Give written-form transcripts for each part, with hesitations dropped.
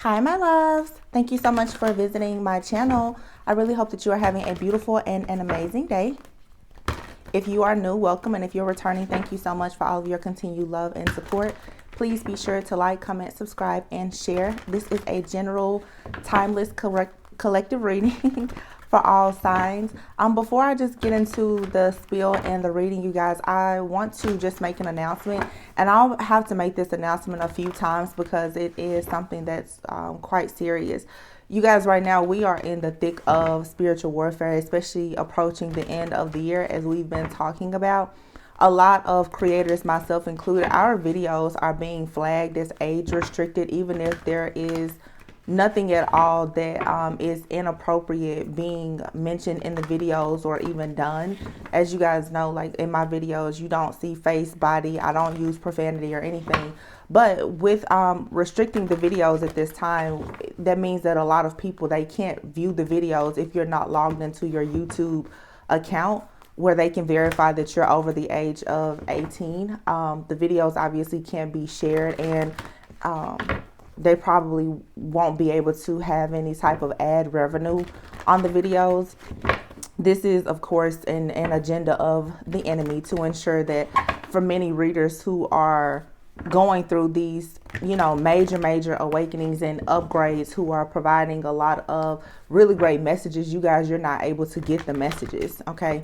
Hi, my loves. Thank you so much for visiting my channel. I really hope that you are having a beautiful and an amazing day. If you are new, welcome. And if you're returning, thank you so much for all of your continued love and support. Please be sure to like, comment, subscribe, and share. This is a general, timeless, collective reading for all signs. Before I just get into the spiel and the reading, you guys, I want to just make an announcement, and I'll have to make this announcement a few times because it is something that's quite serious. You guys, right now we are in the thick of spiritual warfare, especially approaching the end of the year, as we've been talking about. A lot of creators, myself included, our videos are being flagged as age restricted, even if there is nothing at all that is inappropriate being mentioned in the videos or even done. As you guys know, like in my videos, you don't see face, body. I don't use profanity or anything. But with restricting the videos at this time, that means that a lot of people, they can't view the videos if you're not logged into your YouTube account where they can verify that you're over the age of 18. The videos obviously can't be shared, and they probably won't be able to have any type of ad revenue on the videos. This is, of course, an agenda of the enemy to ensure that for many readers who are going through these, major awakenings and upgrades, who are providing a lot of really great messages, you guys, you're not able to get the messages, okay?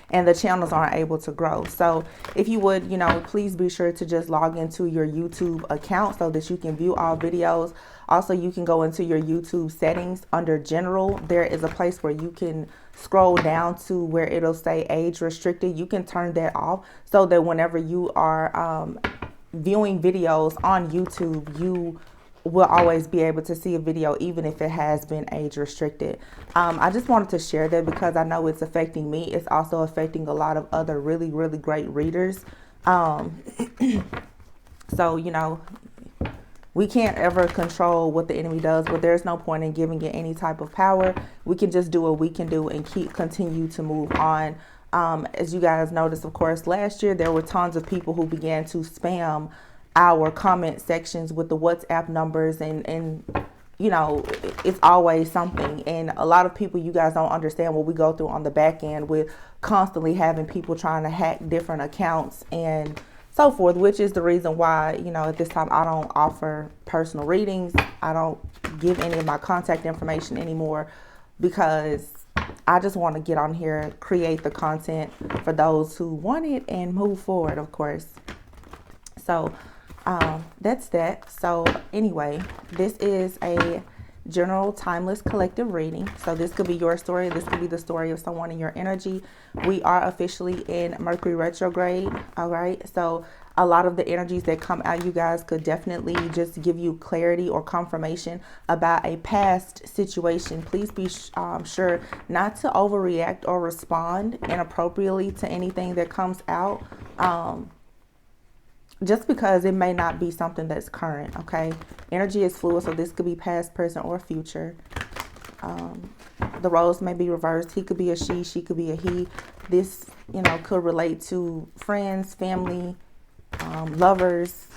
And the channels aren't able to grow. So if you would, please be sure to just log into your YouTube account so that you can view all videos. Also, you can go into your YouTube settings under general. There is a place where you can scroll down to where it'll say age restricted. You can turn that off so that whenever you are viewing videos on YouTube, you will always be able to see a video even if it has been age restricted. I just wanted to share that because I know it's affecting me. It's also affecting a lot of other really great readers. So we can't ever control what the enemy does, but there's no point in giving it any type of power. We can just do what we can do and continue to move on. As you guys noticed, of course, last year there were tons of people who began to spam our comment sections with the WhatsApp numbers, and it's always something. And a lot of people, you guys don't understand what we go through on the back end with constantly having people trying to hack different accounts and so forth, which is the reason why, at this time I don't offer personal readings. I don't give any of my contact information anymore because I just want to get on here, create the content for those who want it, and move forward, of course. So that's that. So anyway, this is a general timeless collective reading. So this could be your story. This could be the story of someone in your energy. We are officially in Mercury retrograde. All right. So a lot of the energies that come out, you guys, could definitely just give you clarity or confirmation about a past situation. Please be sure not to overreact or respond inappropriately to anything that comes out. Just because it may not be something that's current, okay? Energy is fluid, so this could be past, present, or future. The roles may be reversed. He could be a she could be a he. This, could relate to friends, family, lovers.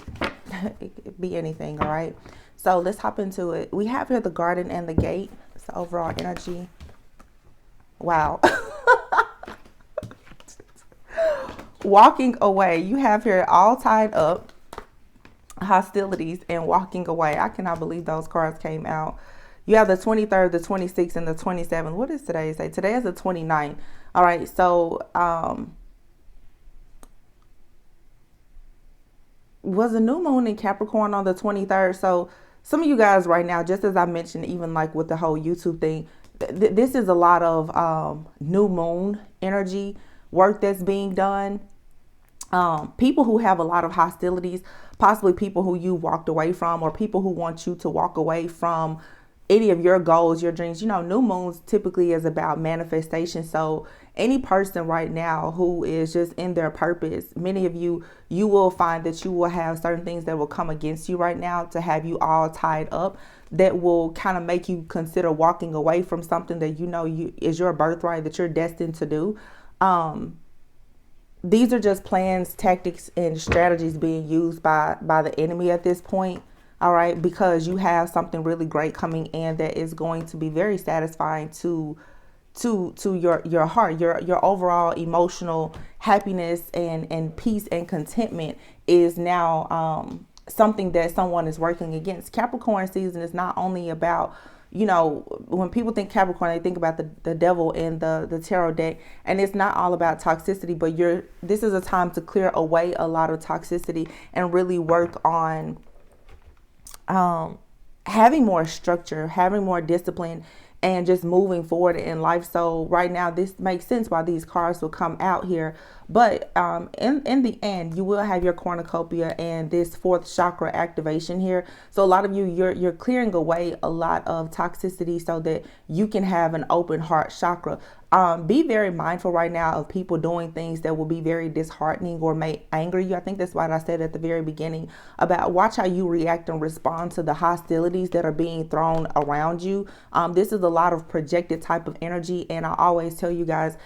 It could be anything, all right? So let's hop into it. We have here the garden and the gate. It's the overall energy. Wow. Walking away. You have here all tied up, hostilities, and walking away. I cannot believe those cards came out. You have the 23rd, the 26th, and the 27th. What is today say? Today is the 29th. All right. So, was a new moon in Capricorn on the 23rd. So some of you guys right now, just as I mentioned, even like with the whole YouTube thing, this is a lot of new moon energy work that's being done. People who have a lot of hostilities, possibly people who you walked away from, or people who want you to walk away from any of your goals, your dreams. New moons typically is about manifestation. So any person right now who is just in their purpose, many of you will find that you will have certain things that will come against you right now to have you all tied up, that will kind of make you consider walking away from something that is your birthright, that you're destined to do. These are just plans, tactics, and strategies being used by the enemy at this point. All right, because you have something really great coming in that is going to be very satisfying to your heart, your overall emotional happiness and peace and contentment is now something that someone is working against. Capricorn season is not only about, when people think Capricorn, they think about the devil in the tarot deck, and it's not all about toxicity, but this is a time to clear away a lot of toxicity and really work on having more structure, having more discipline, and just moving forward in life. So right now, this makes sense why these cards will come out here. But in the end, you will have your cornucopia and this fourth chakra activation here. So a lot of you're clearing away a lot of toxicity so that you can have an open heart chakra. Be very mindful right now of people doing things that will be very disheartening or may anger you. I think that's what I said at the very beginning about watch how you react and respond to the hostilities that are being thrown around you. This is a lot of projected type of energy. And I always tell you guys,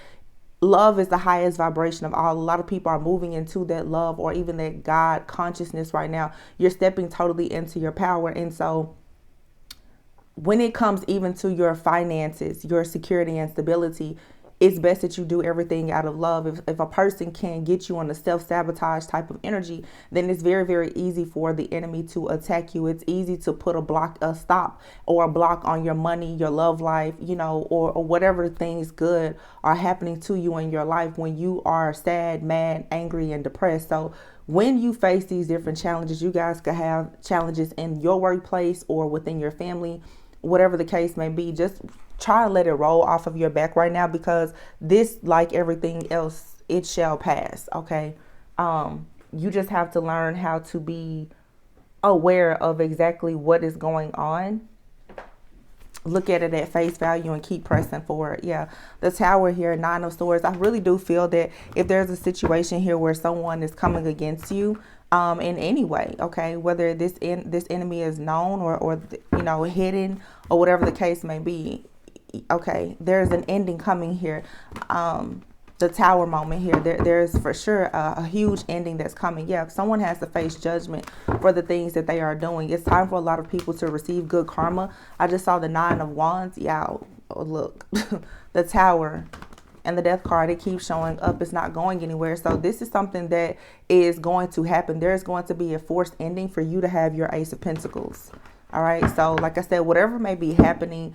love is the highest vibration of all. A lot of people are moving into that love or even that God consciousness right now. You're stepping totally into your power. And so when it comes even to your finances, your security and stability, it's best that you do everything out of love. If a person can get you on a self-sabotage type of energy, then it's very, very easy for the enemy to attack you. It's easy to put a stop or a block on your money, your love life, or whatever things good are happening to you in your life when you are sad, mad, angry, and depressed. So when you face these different challenges, you guys could have challenges in your workplace or within your family, whatever the case may be. Just try to let it roll off of your back right now, because this, like everything else, it shall pass. Okay. You just have to learn how to be aware of exactly what is going on. Look at it at face value and keep pressing forward. Yeah, the Tower here, Nine of Swords. I really do feel that if there's a situation here where someone is coming against you in any way, okay, whether this enemy is known or hidden or whatever the case may be, okay, there's an ending coming here. The Tower moment here, there's for sure a huge ending that's coming. Yeah, someone has to face judgment for the things that they are doing. It's time for a lot of people to receive good karma. I just saw the Nine of Wands. Yeah, oh, look, the Tower and the Death card, it keeps showing up. It's not going anywhere. So this is something that is going to happen. There's going to be a forced ending for you to have your Ace of Pentacles. All right. So like I said, whatever may be happening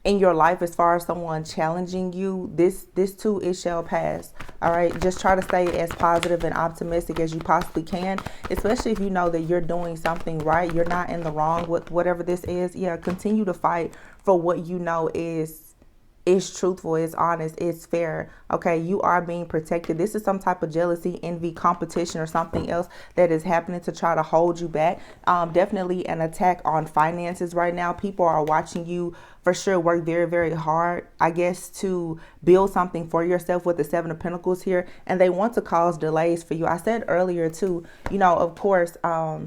in your life as far as someone challenging you, this too, it shall pass. All right. Just try to stay as positive and optimistic as you possibly can, especially if you know that you're doing something right. You're not in the wrong with whatever this is. Yeah. Continue to fight for what you know is truthful, is honest, is fair. Okay, you are being protected. This is some type of jealousy, envy, competition, or something else that is happening to try to hold you back. Definitely an attack on finances right now. People are watching you for sure work very, very hard, I guess, to build something for yourself with the Seven of Pentacles here, and they want to cause delays for you. I said earlier too, of course, a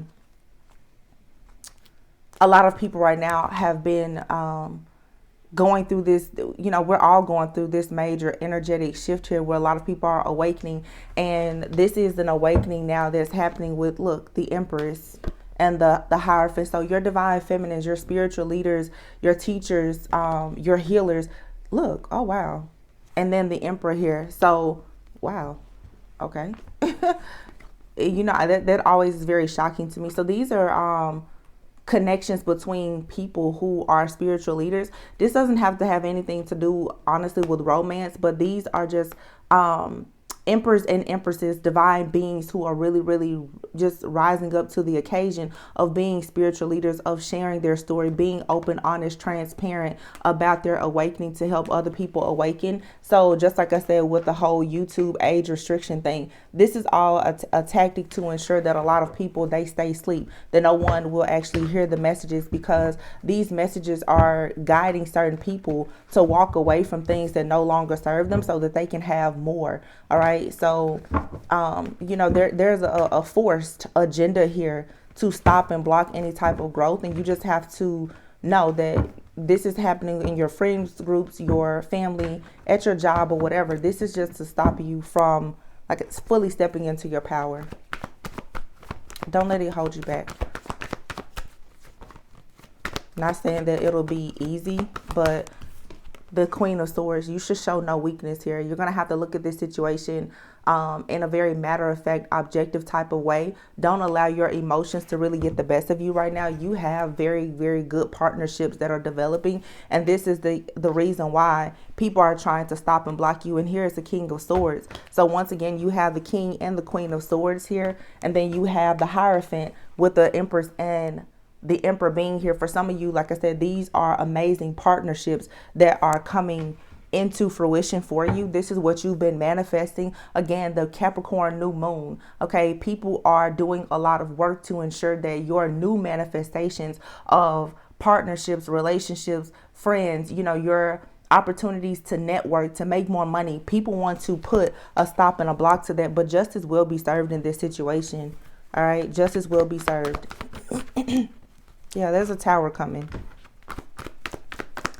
lot of people right now have been going through this, we're all going through this major energetic shift here where a lot of people are awakening. And this is an awakening now that's happening with, look, the Empress and the Hierophant. So your divine feminines, your spiritual leaders, your teachers, your healers. Look, oh, wow. And then the Emperor here. So, wow. Okay. That always is very shocking to me. So these are connections between people who are spiritual leaders. This doesn't have to have anything to do, honestly, with romance, but these are just emperors and empresses, divine beings who are really, really just rising up to the occasion of being spiritual leaders, of sharing their story, being open, honest, transparent about their awakening to help other people awaken. So just like I said with the whole YouTube age restriction thing, this is all a tactic to ensure that a lot of people, they stay asleep, that no one will actually hear the messages, because these messages are guiding certain people to walk away from things that no longer serve them so that they can have more. All right. So, there's a forced agenda here to stop and block any type of growth. And you just have to know that this is happening in your friends groups, your family, at your job, or whatever. This is just to stop you from fully stepping into your power. Don't let it hold you back. Not saying that it'll be easy, but the Queen of Swords, you should show no weakness here. You're going to have to look at this situation in a very matter-of-fact, objective type of way. Don't allow your emotions to really get the best of you right now. You have very, very good partnerships that are developing. And this is the reason why people are trying to stop and block you. And here's the King of Swords. So once again, you have the King and the Queen of Swords here. And then you have the Hierophant with the Empress and the Emperor being here. For some of you, like I said, these are amazing partnerships that are coming into fruition for you. This is what you've been manifesting. Again, the Capricorn new moon. Okay, people are doing a lot of work to ensure that your new manifestations of partnerships, relationships, friends, you know, your opportunities to network, to make more money. People want to put a stop and a block to that, but justice will be served in this situation. All right, justice will be served. Yeah, there's a Tower coming.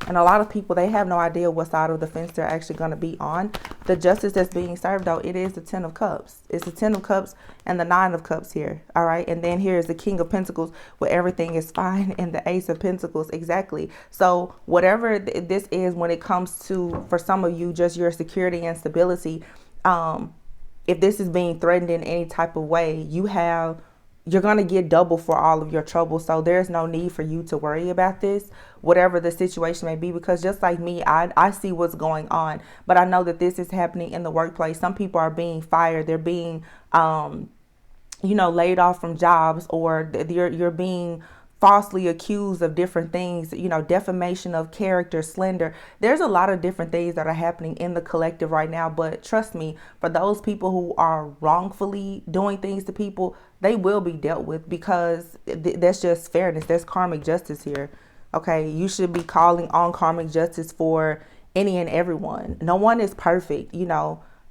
And a lot of people, they have no idea what side of the fence they're actually going to be on. The justice that's being served, though, it is the 10 of Cups. It's the 10 of Cups and the 9 of Cups here. All right. And then here's the King of Pentacles where everything is fine, and the Ace of Pentacles. Exactly. So whatever this is, when it comes to, for some of you, just your security and stability, if this is being threatened in any type of way, you're going to get double for all of your trouble. So there's no need for you to worry about this, whatever the situation may be, because just like me, I see what's going on, but I know that this is happening in the workplace. Some people are being fired. They're being, laid off from jobs, or you're being falsely accused of different things, defamation of character, slander. There's a lot of different things that are happening in the collective right now. But trust me, for those people who are wrongfully doing things to people, they will be dealt with, because that's just fairness. There's karmic justice here. Okay, you should be calling on karmic justice for any and everyone. No one is perfect,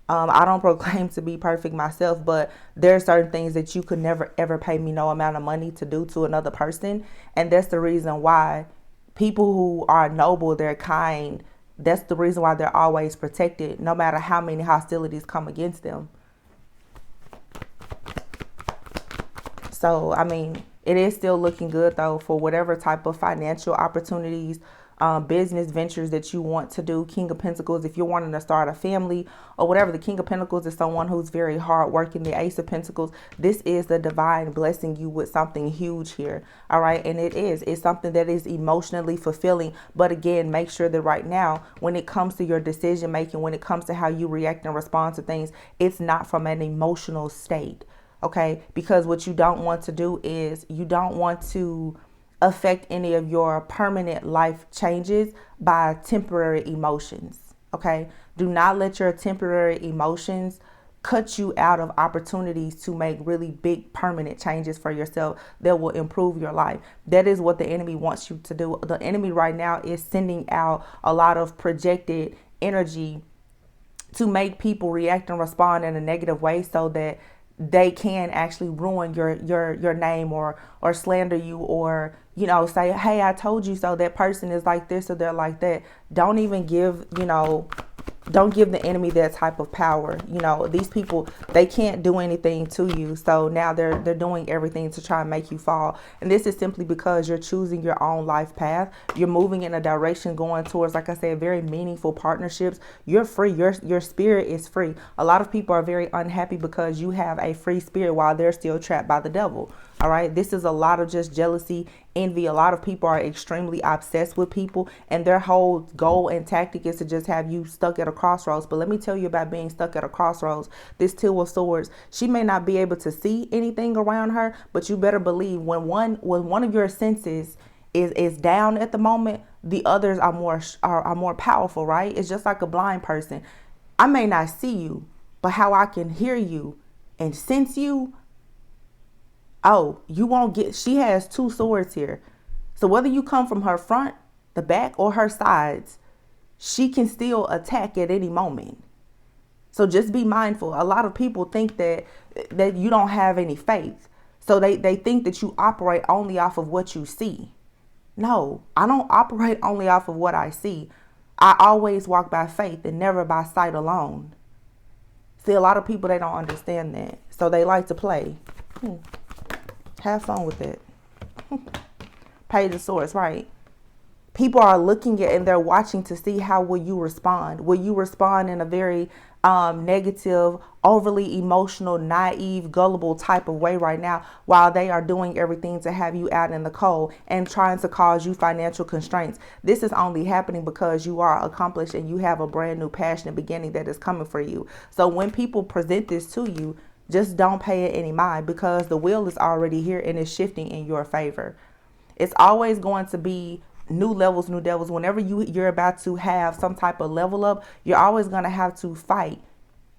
I don't proclaim to be perfect myself, but there are certain things that you could never, ever pay me no amount of money to do to another person. And that's the reason why people who are noble, they're kind. That's the reason why they're always protected, no matter how many hostilities come against them. So, I mean, it is still looking good, though, for whatever type of financial opportunities, business ventures that you want to do. King of Pentacles, if you're wanting to start a family or whatever. The King of Pentacles is someone who's very hard working. The Ace of Pentacles, this is the divine blessing you with something huge here. All right. And it's something that is emotionally fulfilling. But again, make sure that right now, when it comes to your decision making, when it comes to how you react and respond to things, it's not from an emotional state. Okay, because what you don't want to do is you don't want to affect any of your permanent life changes by temporary emotions. Okay, do not let your temporary emotions cut you out of opportunities to make really big permanent changes for yourself that will improve your life. That is what the enemy wants you to do. The enemy right now is sending out a lot of projected energy to make people react and respond in a negative way, so that they can actually ruin your name or slander you, or say, hey, I told you so. That person is like this or they're like that. Don't even give don't give the enemy that type of power. These people, they can't do anything to you. So now they're doing everything to try and make you fall. And this is simply because you're choosing your own life path. You're moving in a direction going towards, like I said, very meaningful partnerships. You're free. Your spirit is free. A lot of people are very unhappy because you have a free spirit while they're still trapped by the devil. All right. This is a lot of just jealousy, envy. A lot of people are extremely obsessed with people, and their whole goal and tactic is to just have you stuck at a crossroads. But let me tell you about being stuck at a crossroads. This Two of Swords, she may not be able to see anything around her, but you better believe when one of your senses is down at the moment, the others are more powerful, right? It's just like a blind person. I may not see you, but how I can hear you and sense you. Oh, you won't get, she has 2 swords here. So whether you come from her front, the back, or her sides, she can still attack at any moment. So just be mindful. A lot of people think that you don't have any faith. So they think that you operate only off of what you see. No, I don't operate only off of what I see. I always walk by faith and never by sight alone. See, a lot of people, they don't understand that. So they like to play. Have fun with it. Page of Swords, right? People are looking at and they're watching to see how will you respond. Will you respond in a very negative, overly emotional, naive, gullible type of way right now, while they are doing everything to have you out in the cold and trying to cause you financial constraints? This is only happening because you are accomplished and you have a brand new passionate beginning that is coming for you. So when people present this to you, just don't pay it any mind, because the wheel is already here and it's shifting in your favor. It's always going to be new levels, new devils. Whenever you're about to have some type of level up, you're always going to have to fight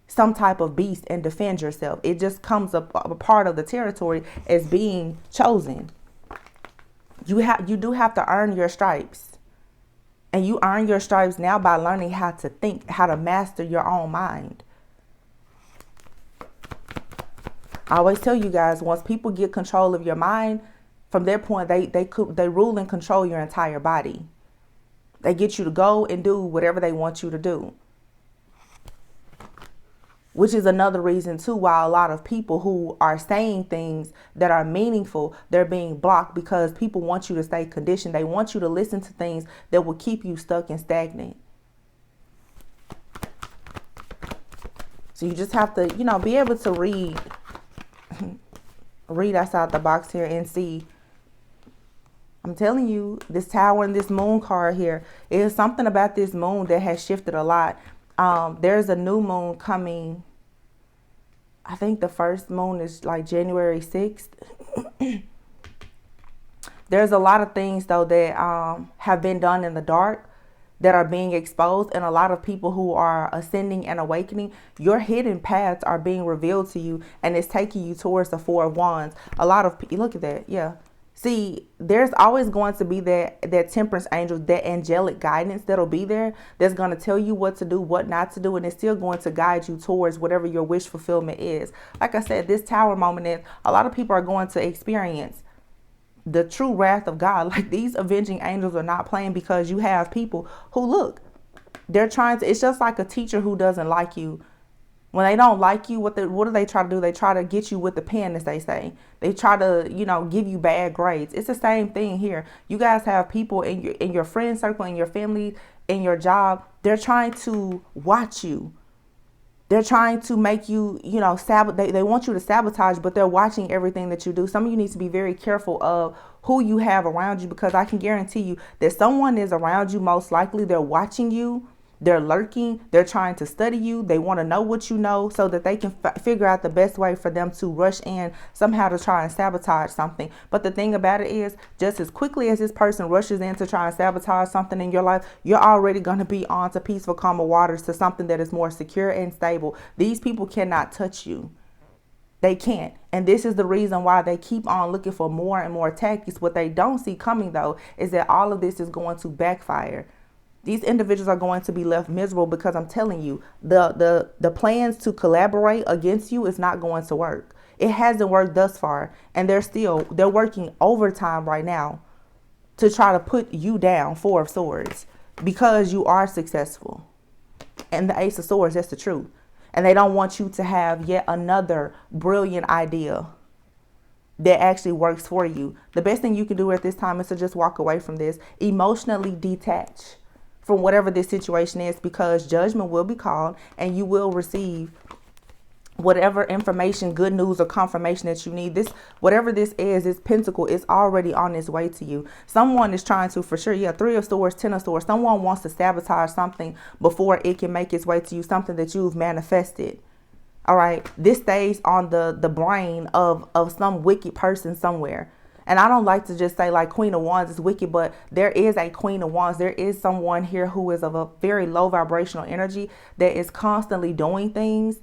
some type of beast and defend yourself. It just comes a part of the territory as being chosen. You do have to earn your stripes. And you earn your stripes now by learning how to think, how to master your own mind. I always tell you guys, once people get control of your mind, from their point, they rule and control your entire body. They get you to go and do whatever they want you to do. Which is another reason too why a lot of people who are saying things that are meaningful, they're being blocked, because people want you to stay conditioned. They want you to listen to things that will keep you stuck and stagnant. So you just have to, be able to read outside the box here and see. I'm telling you, this tower and this moon card here, is something about this moon that has shifted a lot. There's a new moon coming. I think the first moon is like January 6th. There's a lot of things though that have been done in the dark that are being exposed, and a lot of people who are ascending and awakening, your hidden paths are being revealed to you, and it's taking you towards the Four of Wands. A lot of people, look at that. Yeah. See, there's always going to be that temperance angel, that angelic guidance that'll be there, that's going to tell you what to do, what not to do, and it's still going to guide you towards whatever your wish fulfillment is. Like I said, this tower moment is, a lot of people are going to experience the true wrath of God. Like, these avenging angels are not playing, because you have people who, look, they're trying to, it's just like a teacher who doesn't like you. When they don't like you, what do they try to do? They try to get you with the pen, as they say. They try to, give you bad grades. It's the same thing here. You guys have people in your friend circle, in your family, in your job. They're trying to watch you. They're trying to make you, they want you to sabotage, but they're watching everything that you do. Some of you need to be very careful of who you have around you, because I can guarantee you that someone is around you. Most likely they're watching you. They're lurking. They're trying to study you. They want to know what you know, so that they can figure out the best way for them to rush in somehow to try and sabotage something. But the thing about it is, just as quickly as this person rushes in to try and sabotage something in your life, you're already going to be on to peaceful, calmer waters, to something that is more secure and stable. These people cannot touch you. They can't. And this is the reason why they keep on looking for more and more tactics. What they don't see coming, though, is that all of this is going to backfire. These individuals are going to be left miserable, because I'm telling you, the plans to collaborate against you is not going to work. It hasn't worked thus far. And they're working overtime right now to try to put you down, Four of Swords, because you are successful. And the Ace of Swords, that's the truth. And they don't want you to have yet another brilliant idea that actually works for you. The best thing you can do at this time is to just walk away from this, emotionally detach from whatever this situation is, because judgment will be called, and you will receive whatever information, good news, or confirmation that you need. Whatever this is, this pentacle is already on its way to you. Someone is trying to, for sure, Three of Swords, Ten of Swords. Someone wants to sabotage something before it can make its way to you, something that you've manifested. All right. This stays on the brain of some wicked person somewhere. And I don't like to just say like Queen of Wands is wicked, but there is a Queen of Wands. There is someone here who is of a very low vibrational energy that is constantly doing things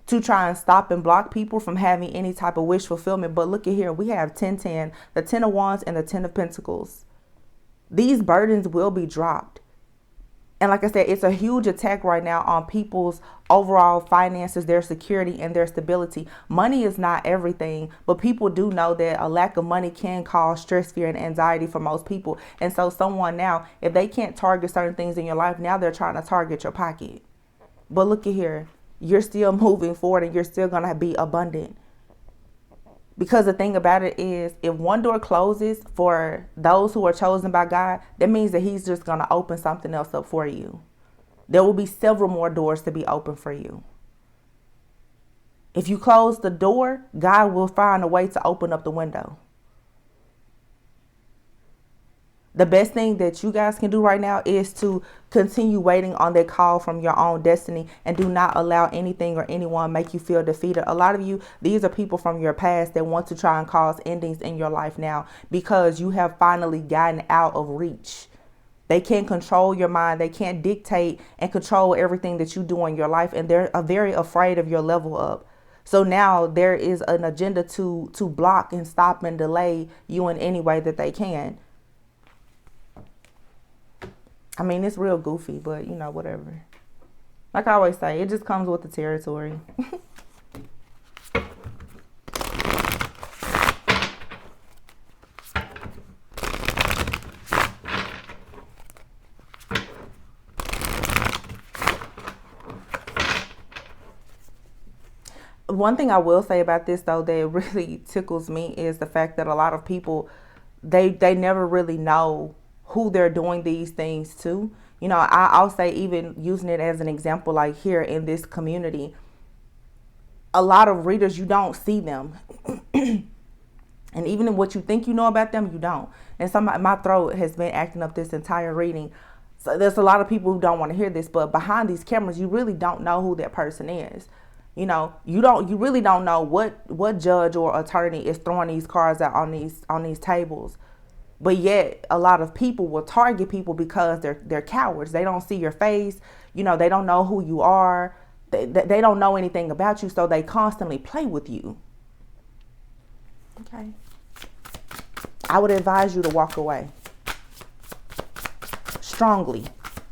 to try and stop and block people from having any type of wish fulfillment. But look at here. We have 10-10, the 10 of Wands and the 10 of Pentacles. These burdens will be dropped. And like I said, it's a huge attack right now on people's overall finances, their security, and their stability. Money is not everything, but people do know that a lack of money can cause stress, fear, and anxiety for most people. And so someone now, if they can't target certain things in your life, now they're trying to target your pocket. But look at here. You're still moving forward, and you're still going to be abundant. Because the thing about it is, if one door closes for those who are chosen by God, that means that he's just going to open something else up for you. There will be several more doors to be open for you. If you close the door, God will find a way to open up the window. The best thing that you guys can do right now is to continue waiting on that call from your own destiny, and do not allow anything or anyone make you feel defeated. A lot of you, these are people from your past that want to try and cause endings in your life now, because you have finally gotten out of reach. They can't control your mind. They can't dictate and control everything that you do in your life. And they're very afraid of your level up. So now there is an agenda to block and stop and delay you in any way that they can. I mean, it's real goofy, but you know, whatever. Like I always say, it just comes with the territory. One thing I will say about this, though, that really tickles me is the fact that a lot of people, they never really know who they're doing these things to. You know, I'll say, even using it as an example, like here in this community, a lot of readers, you don't see them. And even in what you think you know about them, you don't. And my throat has been acting up this entire reading. So there's a lot of people who don't want to hear this, but behind these cameras, you really don't know who that person is. You know, you really don't know what judge or attorney is throwing these cards out on these tables. But yet a lot of people will target people because they're cowards. They don't see your face. You know, they don't know who you are. They don't know anything about you. So they constantly play with you. Okay. I would advise you to walk away. Strongly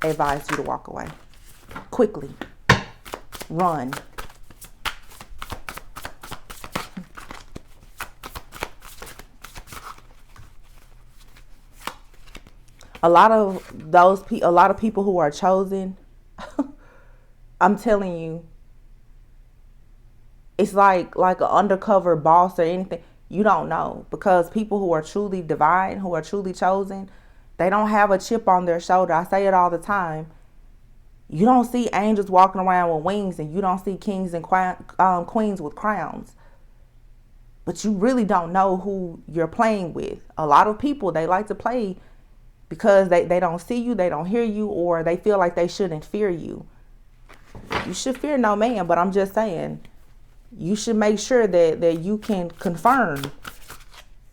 advise you to walk away. Quickly. Run. A lot of people who are chosen, I'm telling you, it's like an undercover boss or anything. You don't know, because people who are truly divine, who are truly chosen, they don't have a chip on their shoulder. I say it all the time. You don't see angels walking around with wings, and you don't see kings and queens with crowns. But you really don't know who you're playing with. A lot of people, they like to play because they don't see you, they don't hear you, or they feel like they shouldn't fear you. You should fear no man, but I'm just saying, you should make sure that you can confirm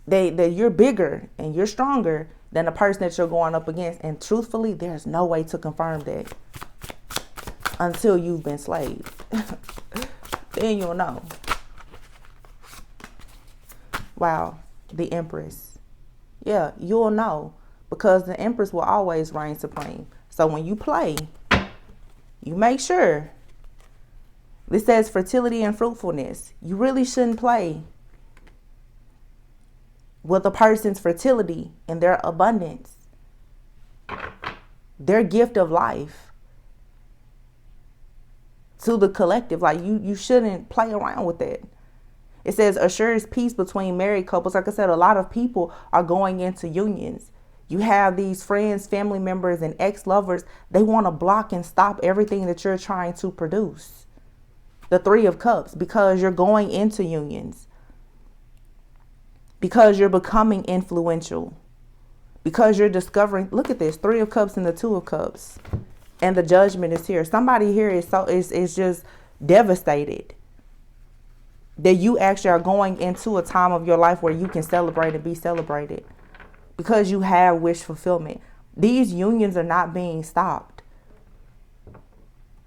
that you're bigger and you're stronger than the person that you're going up against. And truthfully, there's no way to confirm that until you've been slayed. Then you'll know. Wow, the Empress. Yeah, you'll know. Because the Empress will always reign supreme. So when you play, you make sure. This says fertility and fruitfulness. You really shouldn't play with a person's fertility and their abundance, their gift of life to the collective. Like you shouldn't play around with that. It says assures peace between married couples. Like I said, a lot of people are going into unions. You have these friends, family members, and ex-lovers. They want to block and stop everything that you're trying to produce. The Three of Cups, because you're going into unions. Because you're becoming influential. Because you're discovering, look at this, Three of Cups and the Two of Cups. And the Judgment is here. Somebody here is just devastated that you actually are going into a time of your life where you can celebrate and be celebrated. Because you have wish fulfillment. These unions are not being stopped.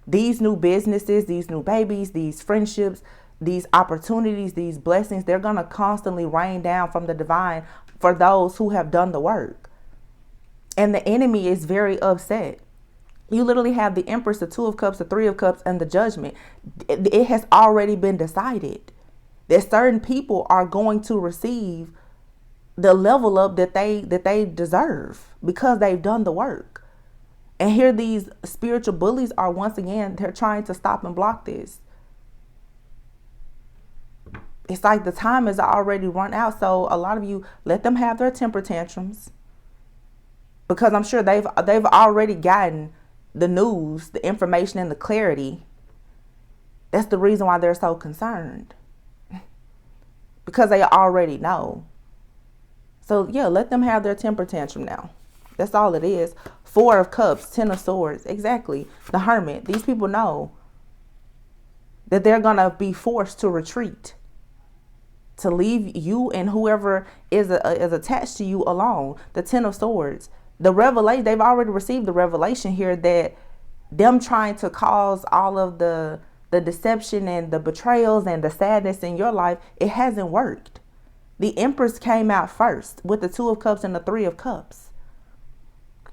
These new businesses, these new babies, these friendships, these opportunities, these blessings, they're going to constantly rain down from the divine for those who have done the work. And the enemy is very upset. You literally have the Empress, the Two of Cups, the Three of Cups, and the Judgment. It has already been decided that certain people are going to receive the level up that they deserve because they've done the work. And here these spiritual bullies are once again, they're trying to stop and block this. It's like the time is already run out. So a lot of you, let them have their temper tantrums, because I'm sure they've already gotten the news, the information, and the clarity. That's the reason why they're so concerned, because they already know. So yeah, let them have their temper tantrum now. That's all it is. 4 of Cups, 10 of Swords. Exactly. The Hermit. These people know that they're going to be forced to retreat, to leave you and whoever is attached to you alone. The 10 of Swords. The revelation, they've already received the revelation here that them trying to cause all of the deception and the betrayals and the sadness in your life, it hasn't worked. The Empress came out first with the 2 of Cups and the 3 of Cups.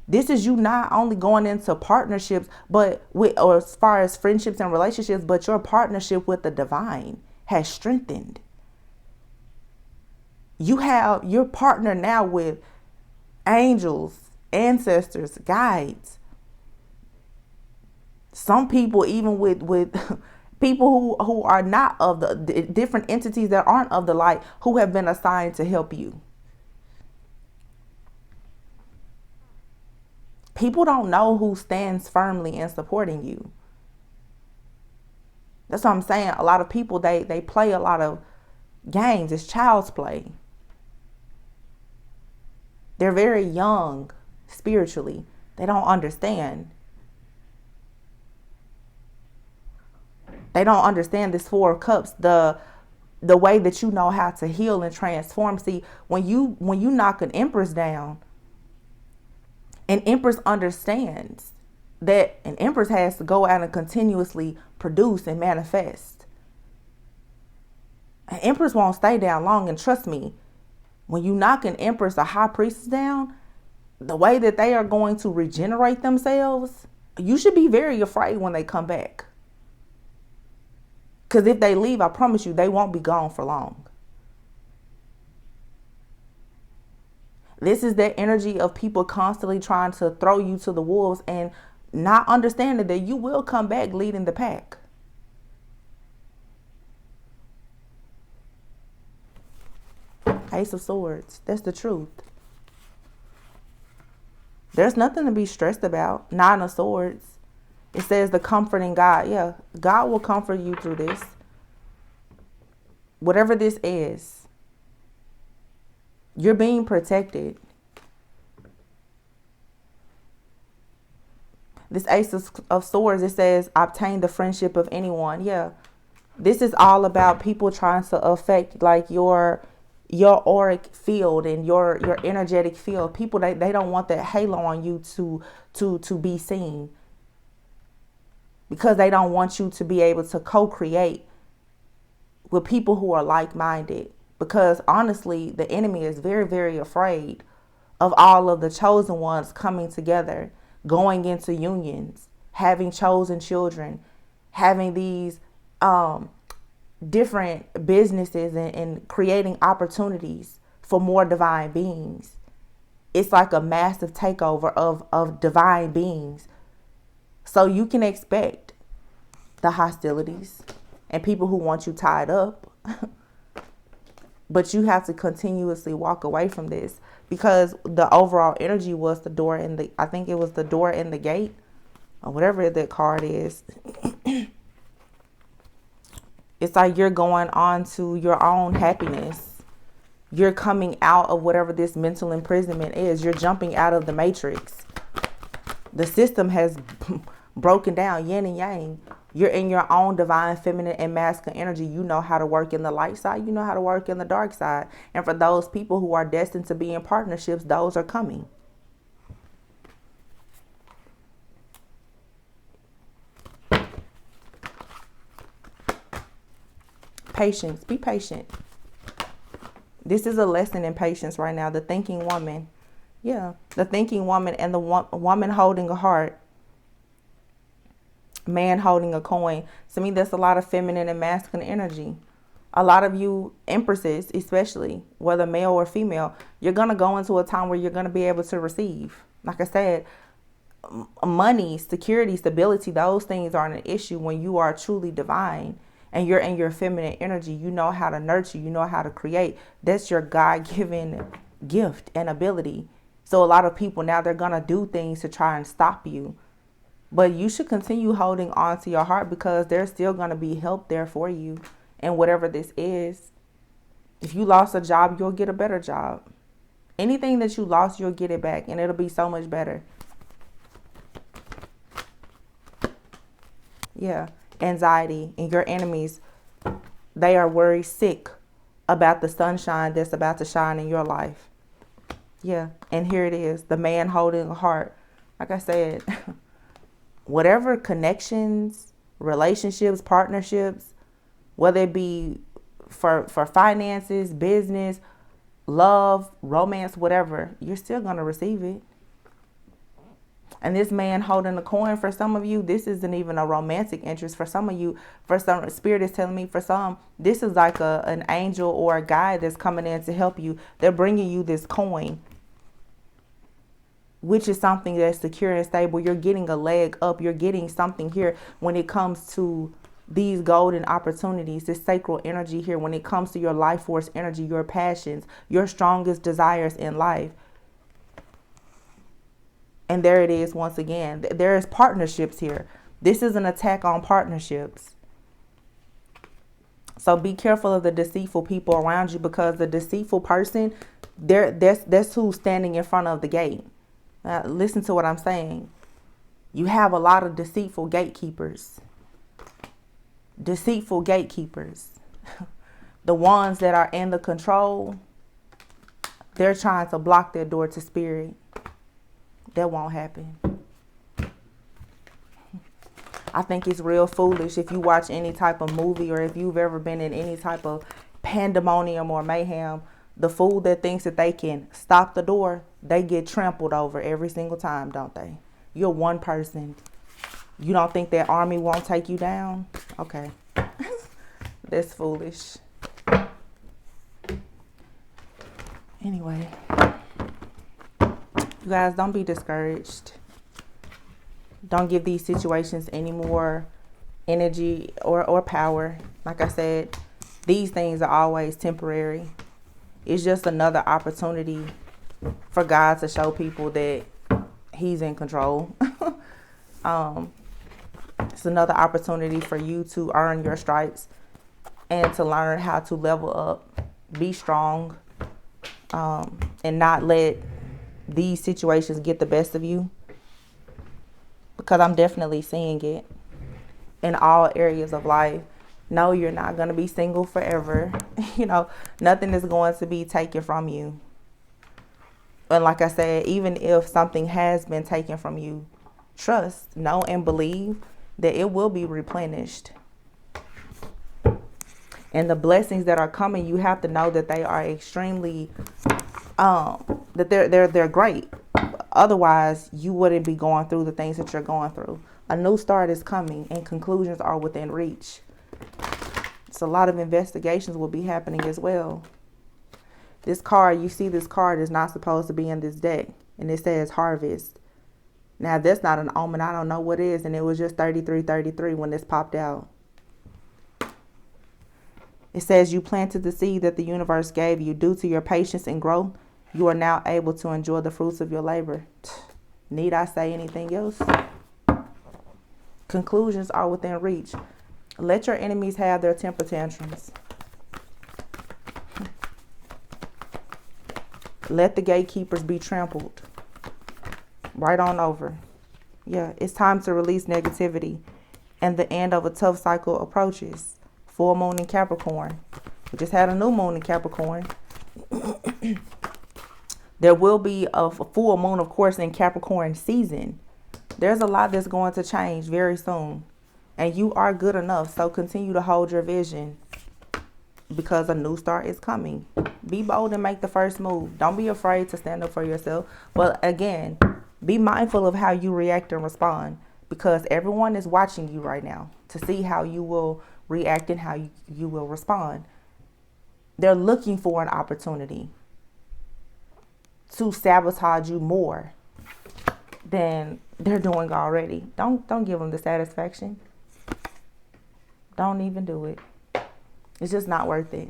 This is you not only going into partnerships, but or as far as friendships and relationships, but your partnership with the divine has strengthened. You have your partner now with angels, ancestors, guides. Some people even with people who are not of the different entities that aren't of the light, who have been assigned to help you. People don't know who stands firmly in supporting you. That's what I'm saying. A lot of people, they play a lot of games. It's child's play. They're very young spiritually. They don't understand. They don't understand this 4 of Cups, the way that you know how to heal and transform. See, when you knock an Empress down, an Empress understands that an Empress has to go out and continuously produce and manifest. An Empress won't stay down long, and trust me, when you knock an Empress, a High Priestess down, the way that they are going to regenerate themselves, you should be very afraid when they come back. Because if they leave, I promise you, they won't be gone for long. This is that energy of people constantly trying to throw you to the wolves and not understanding that you will come back leading the pack. Ace of Swords. That's the truth. There's nothing to be stressed about. 9 of Swords. It says the comforting God. Yeah, God will comfort you through this. Whatever this is. You're being protected. This Ace of Swords, it says, obtain the friendship of anyone. Yeah. This is all about people trying to affect like your auric field and your energetic field. People, they don't want that halo on you to be seen. Because they don't want you to be able to co-create with people who are like-minded. Because honestly, the enemy is very, very afraid of all of the chosen ones coming together, going into unions, having chosen children, having these different businesses and creating opportunities for more divine beings. It's like a massive takeover of divine beings. So you can expect the hostilities and people who want you tied up. But you have to continuously walk away from this, because the overall energy was the door in the, I think it was the door in the gate, or whatever that card is. It's like you're going on to your own happiness. You're coming out of whatever this mental imprisonment is. You're jumping out of the matrix. The system has broken down, yin and yang. You're in your own divine feminine and masculine energy. You know how to work in the light side. You know how to work in the dark side. And for those people who are destined to be in partnerships, those are coming. Patience. Be patient. This is a lesson in patience right now. The thinking woman. Yeah. The thinking woman and the woman holding a heart. Man holding a coin. To me, that's a lot of feminine and masculine energy. A lot of you empresses, especially, whether male or female, you're going to go into a time where you're going to be able to receive. Like I said, money, security, stability, those things aren't an issue when you are truly divine and you're in your feminine energy. You know how to nurture, you know how to create. That's your God-given gift and ability. So a lot of people now, they're going to do things to try and stop you. But you should continue holding on to your heart, because there's still going to be help there for you. And whatever this is, if you lost a job, you'll get a better job. Anything that you lost, you'll get it back, and it'll be so much better. Yeah. Anxiety and your enemies, they are worried sick about the sunshine that's about to shine in your life. Yeah. And here it is, the man holding a heart. Like I said, whatever connections, relationships, partnerships, whether it be for finances, business, love, romance, whatever, you're still going to receive it. And this man holding the coin, for some of you, this isn't even a romantic interest. For some of you, for some, Spirit is telling me, for some, this is like an angel or a guide that's coming in to help you. They're bringing you this coin, which is something that's secure and stable. You're getting a leg up. You're getting something here when it comes to these golden opportunities, this sacral energy here, when it comes to your life force energy, your passions, your strongest desires in life. And there it is once again. There is partnerships here. This is an attack on partnerships. So be careful of the deceitful people around you, because the deceitful person, that's who's standing in front of the gate. Listen to what I'm saying. You have a lot of deceitful gatekeepers. Deceitful gatekeepers. The ones that are in the control, they're trying to block their door to spirit. That won't happen. I think it's real foolish if you watch any type of movie, or if you've ever been in any type of pandemonium or mayhem. The fool that thinks that they can stop the door, they get trampled over every single time, don't they? You're one person. You don't think that army won't take you down? Okay. That's foolish. Anyway. You guys, don't be discouraged. Don't give these situations any more energy or power. Like I said, these things are always temporary. It's just another opportunity for God to show people that He's in control. It's another opportunity for you to earn your stripes and to learn how to level up, be strong, and not let these situations get the best of you, because I'm definitely seeing it in all areas of life. No, you're not going to be single forever. Nothing is going to be taken from you. And like I said, even if something has been taken from you, trust, know, and believe that it will be replenished. And the blessings that are coming, you have to know that they are extremely that they're great. Otherwise, you wouldn't be going through the things that you're going through. A new start is coming, and conclusions are within reach. So a lot of investigations will be happening as well. This card, you see this card is not supposed to be in this deck, and it says harvest. Now, that's not an omen. I don't know what it is, and it was just 3333 when this popped out. It says you planted the seed that the universe gave you. Due to your patience and growth, you are now able to enjoy the fruits of your labor. Need I say anything else? Conclusions are within reach. Let your enemies have their temper tantrums. Let the gatekeepers be trampled right on over. Yeah, it's time to release negativity, and the end of a tough cycle approaches. Full moon in Capricorn. We just had a new moon in Capricorn. There will be a full moon, of course, in Capricorn season. There's a lot that's going to change very soon. And you are good enough. So continue to hold your vision, because a new start is coming. Be bold and make the first move. Don't be afraid to stand up for yourself. But again, be mindful of how you react and respond, because everyone is watching you right now to see how you will react and how you will respond. They're looking for an opportunity to sabotage you more than they're doing already. Don't give them the satisfaction. Don't even do it. It's just not worth it.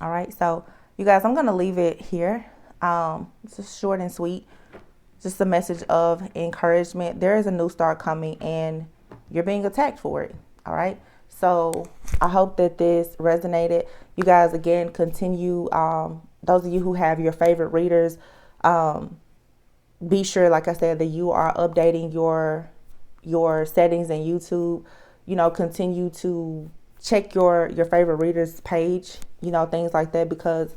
All right, so you guys, I'm gonna leave it here. It's just short and sweet. Just a message of encouragement. There is a new start coming, and you're being attacked for it. All right. So I hope that this resonated. You guys, again, continue. Those of you who have your favorite readers, be sure, like I said, that you are updating your settings in YouTube. You know, continue to check your favorite readers page. You know, things like that, because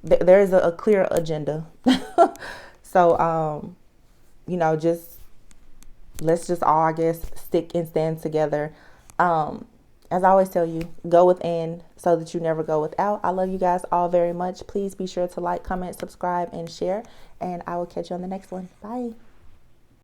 there is a clear agenda. So, you know, let's just all, I guess, stick and stand together. As I always tell you, go within so that you never go without. I love you guys all very much. Please be sure to like, comment, subscribe, and share. And I will catch you on the next one. Bye.